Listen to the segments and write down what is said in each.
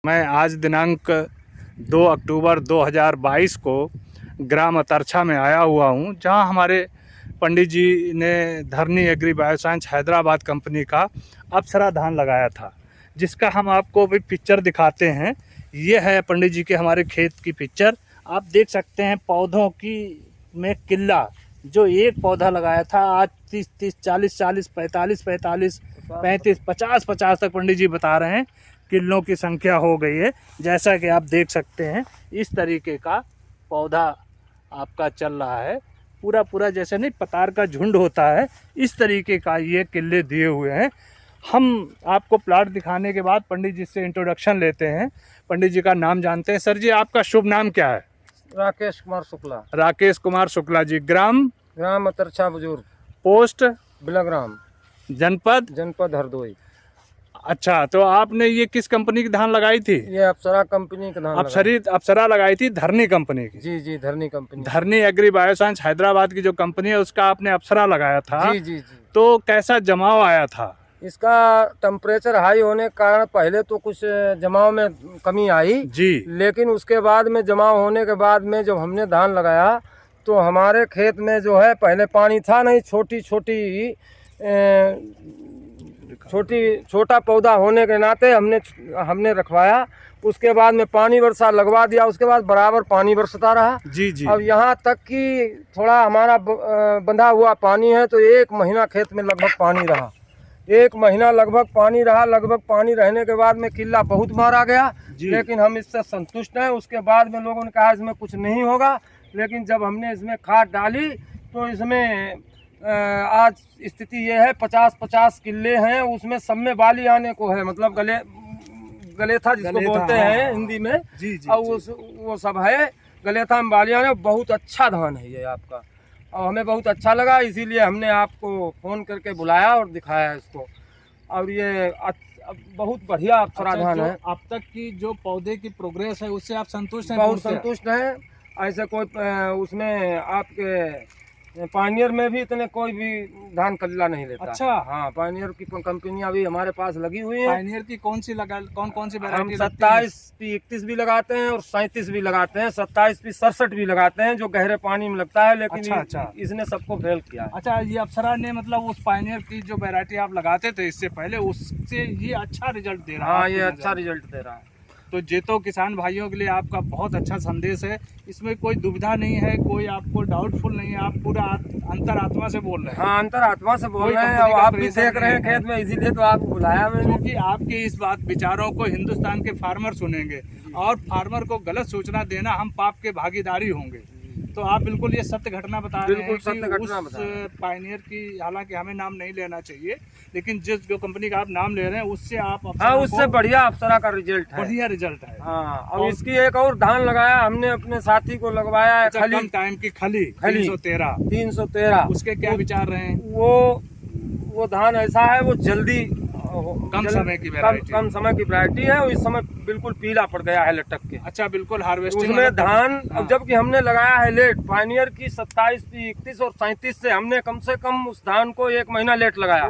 मैं आज दिनांक 2 अक्टूबर 2022 को ग्राम अतरछा में आया हुआ हूं, जहां हमारे पंडित जी ने धरनी एग्री बायोसाइंस हैदराबाद कंपनी का अप्सरा धान लगाया था, जिसका हम आपको भी पिक्चर दिखाते हैं। ये है पंडित जी के हमारे खेत की पिक्चर। आप देख सकते हैं पौधों की में किल्ला, जो एक पौधा लगाया था आज 30-30, 40-40, 45-45, 35, 50-50 तक पंडित जी बता रहे हैं किल्लों की संख्या हो गई है। जैसा कि आप देख सकते हैं इस तरीके का पौधा आपका चल रहा है, पूरा जैसे नहीं पतार का झुंड होता है, इस तरीके का ये किल्ले दिए हुए हैं। हम आपको प्लाट दिखाने के बाद पंडित जी से इंट्रोडक्शन लेते हैं, पंडित जी का नाम जानते हैं। सर जी, आपका शुभ नाम क्या है? राकेश कुमार शुक्ला। राकेश कुमार शुक्ला जी। ग्राम अतरछा बुजुर्ग, पोस्ट बिलाग्राम, जनपद हरदोई। अच्छा, तो आपने ये किस कंपनी की धान लगाई थी? ये अप्सरा कंपनी का धान अप्सरा लगाई थी, धरनी कंपनी की। जी, धरनी कंपनी। धरनी एग्री बायोसाइंस हैदराबाद की जो कंपनी है उसका आपने अप्सरा लगाया था। जी। तो कैसा जमाव आया था? इसका टेम्परेचर हाई होने के कारण पहले तो कुछ जमाव में कमी आई जी, लेकिन उसके बाद में जमाव होने के बाद में जब हमने धान लगाया तो हमारे खेत में जो है पहले पानी था नहीं, छोटा पौधा होने के नाते हमने रखवाया। उसके बाद में पानी वर्षा लगवा दिया, उसके बाद बराबर पानी बरसता रहा। जी। अब यहाँ तक कि थोड़ा हमारा बंधा हुआ पानी है, तो 1 महीना खेत में लगभग पानी रहा। 1 महीना लगभग पानी रहा। लगभग पानी रहने के बाद में किल्ला बहुत मारा गया, लेकिन हम इससे संतुष्ट हैं। उसके बाद में लोगों ने कहा इसमें कुछ नहीं होगा, लेकिन जब हमने इसमें खाद डाली तो इसमें आज स्थिति ये है 50-50 किल्ले हैं, उसमें सब में बाली आने को है, मतलब गलेथा जिसको बोलते हैं हिंदी में। और वो सब है, गलेथा में बाली आने। बहुत अच्छा धान है ये आपका, और हमें बहुत अच्छा लगा, इसीलिए हमने आपको फ़ोन करके बुलाया और दिखाया इसको। और ये बहुत बढ़िया अप्सरा धान है। अब तक की जो पौधे की प्रोग्रेस है उससे आप संतुष्ट हैं? बहुत संतुष्ट हैं। ऐसे कोई उसमें आपके पायनियर में भी इतने कोई भी धान कल्ला नहीं लेता। अच्छा। हाँ, पायनियर की कंपनियां भी हमारे पास लगी हुई हैं। पायनियर की कौन सी वैरायटी? हम 27P31 भी लगाते हैं और 37 भी लगाते हैं। 27P67 भी लगाते हैं, जो गहरे पानी में लगता है, लेकिन अच्छा। इसने सबको फेल किया है। अच्छा, ये अप्सरा ने मतलब उस पायनियर की जो वैरायटी आप लगाते थे इससे पहले, उससे ये अच्छा रिजल्ट दे रहा है? हाँ, ये अच्छा रिजल्ट दे रहा है। तो जेतो किसान भाइयों के लिए आपका बहुत अच्छा संदेश है। इसमें कोई दुविधा नहीं है, कोई आपको डाउटफुल नहीं है, आप पूरा अंतरात्मा से बोल रहे हैं। हाँ, अंतरात्मा से बोल रहे हैं। अब आप भी देख रहे हैं खेत में, इसीलिए तो आपको बुलाया मैंने। क्योंकि आपके इस बात विचारों को हिंदुस्तान के फार्मर सुनेंगे, और फार्मर को गलत सूचना देना हम पाप के भागीदारी होंगे। तो आप बिल्कुल ये सत्य घटना बता रहे हैं कि उस पायनियर की, हालांकि हमें नाम नहीं लेना चाहिए, लेकिन जिस जो कंपनी का आप नाम ले रहे हैं उससे आप उससे बढ़िया अप्सरा का रिजल्ट है। बढ़िया रिजल्ट है। हाँ, और इसकी एक और धान लगाया हमने, अपने साथी को लगवाया है खली टाइम की खली 313। उसके क्या विचार रहे हैं? वो धान ऐसा है, वो जल्दी कम समय की वैरायटी है, और इस समय बिल्कुल पीला पड़ गया है लटक के। अच्छा, बिल्कुल हार्वेस्टिंग उसमें धान। अब जबकि हमने लगाया है लेट, पायनियर की 27P31 और 37 से हमने कम से कम उस धान को 1 महीना लेट लगाया,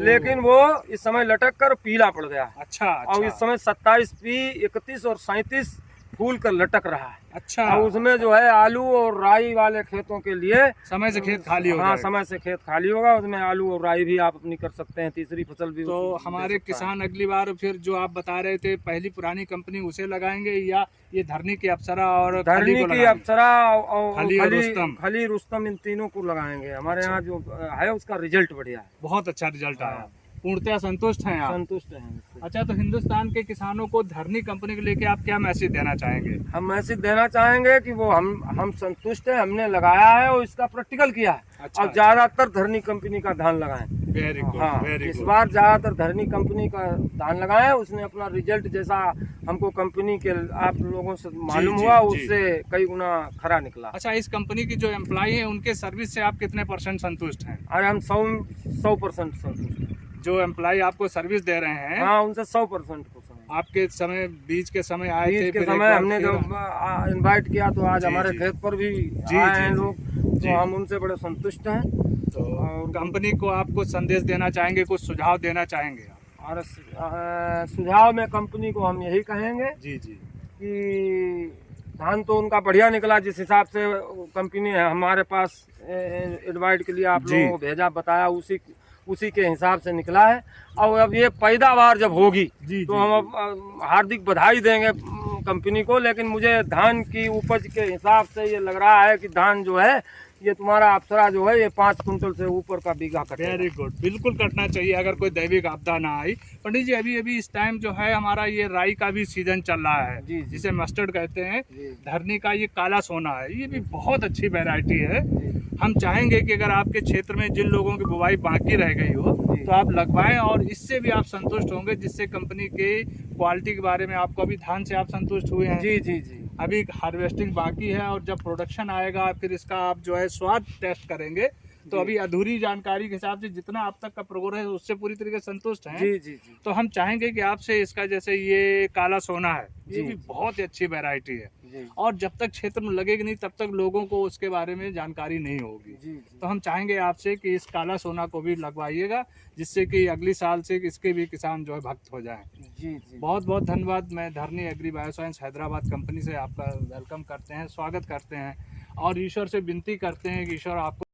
लेकिन वो इस समय लटक कर पीला पड़ गया। अच्छा। और इस समय 27P31 और 37 फूल कर लटक रहा है। अच्छा। और उसमें जो है आलू और राई वाले खेतों के लिए समय से खेत खाली होगा। हाँ, समय से खेत खाली होगा, उसमें आलू और राई भी आप अपनी कर सकते हैं, तीसरी फसल भी। तो हमारे किसान अगली बार फिर जो आप बता रहे थे पहली पुरानी कंपनी, उसे लगाएंगे या ये धरनी की अप्सरा और धरनी की अप्सरा और खली रुस्तम, इन तीनों को लगाएंगे। हमारे यहाँ जो है उसका रिजल्ट बढ़िया है, बहुत अच्छा रिजल्ट आया। पूर्णतः संतुष्ट हैं आप? संतुष्ट हैं। अच्छा, तो हिंदुस्तान के किसानों को धरनी कंपनी को लेके आप क्या मैसेज देना चाहेंगे? हम मैसेज देना चाहेंगे कि वो हम संतुष्ट हैं, हमने लगाया है और इसका प्रैक्टिकल किया है। अच्छा, और ज्यादातर धरनी कंपनी का धान लगाएं। Very good. हाँ, इस बार ज्यादातर धरनी कंपनी का धान लगाएं। उसने अपना रिजल्ट जैसा हमको कंपनी के आप लोगों से मालूम हुआ, उससे कई गुना खरा निकला। अच्छा, इस कंपनी की जो एम्प्लॉई है उनके सर्विस से आप कितने % संतुष्ट हैं? अरे हम 100% संतुष्ट हैं। जो एम्प्लॉय आपको सर्विस दे रहे हैं, हाँ, उनसे 100% खुश हैं। आपके समय बीज के समय आए थे, के समय हमने जब इनवाइट किया तो आज हमारे खेत पर भी आए हैं लोग, तो हम उनसे बड़े संतुष्ट हैं। तो कंपनी को आप कुछ संदेश देना चाहेंगे, कुछ सुझाव देना चाहेंगे? और सुझाव में कंपनी को हम यही कहेंगे जी जी कि धान तो उनका बढ़िया निकला, जिस हिसाब से कंपनी है हमारे पास एडवाइस के लिए आप जी। लोगों को भेजा, बताया, उसी के हिसाब से निकला है। और अब ये पैदावार जब होगी जी तो जी, हम अब हार्दिक बधाई देंगे कंपनी को। लेकिन मुझे धान की उपज के हिसाब से ये लग रहा है कि धान जो है ये तुम्हारा अप्सरा जो है ये 5 कुंटल से ऊपर का बीघा कटेगा। वेरी गुड, बिल्कुल कटना चाहिए अगर कोई दैविक आपदा ना आई। पंडित जी अभी अभी इस टाइम जो है हमारा ये राई का भी सीजन चल रहा है, जी, जी। जिसे मस्टर्ड कहते हैं। जी। धरनी का ये काला सोना है, ये भी बहुत अच्छी वैरायटी है। हम चाहेंगे कि अगर आपके क्षेत्र में जिन लोगों की बुवाई बाकी रह गई हो जी। तो आप लगवाएं, और इससे भी आप संतुष्ट होंगे, जिससे कंपनी के क्वालिटी के बारे में आपको अभी धान से आप संतुष्ट हुए हैं। जी जी जी अभी हार्वेस्टिंग बाकी है, और जब प्रोडक्शन आएगा फिर इसका आप जो है स्वाद टेस्ट करेंगे। तो जी। अभी अधूरी जानकारी के हिसाब से जितना अब तक का प्रोग्रेस है उससे पूरी तरीके से संतुष्ट हैं। जी जी जी तो हम चाहेंगे कि आपसे इसका, जैसे ये काला सोना है, ये जी, भी जी। बहुत ही अच्छी वैरायटी है, जी और जब तक क्षेत्र में लगेगी नहीं तब तक लोगों को उसके बारे में जानकारी नहीं होगी। जी तो हम चाहेंगे आपसे कि इस काला सोना को भी लगवाइएगा, जिससे कि अगली साल से इसके भी किसान जो है भक्त हो जाएं। जी जी बहुत बहुत धन्यवाद। मैं धरनी एग्री बायोसाइंस हैदराबाद कंपनी से आपका वेलकम करते हैं, स्वागत करते हैं, और ईश्वर से विनती करते हैं कि ईश्वर आपको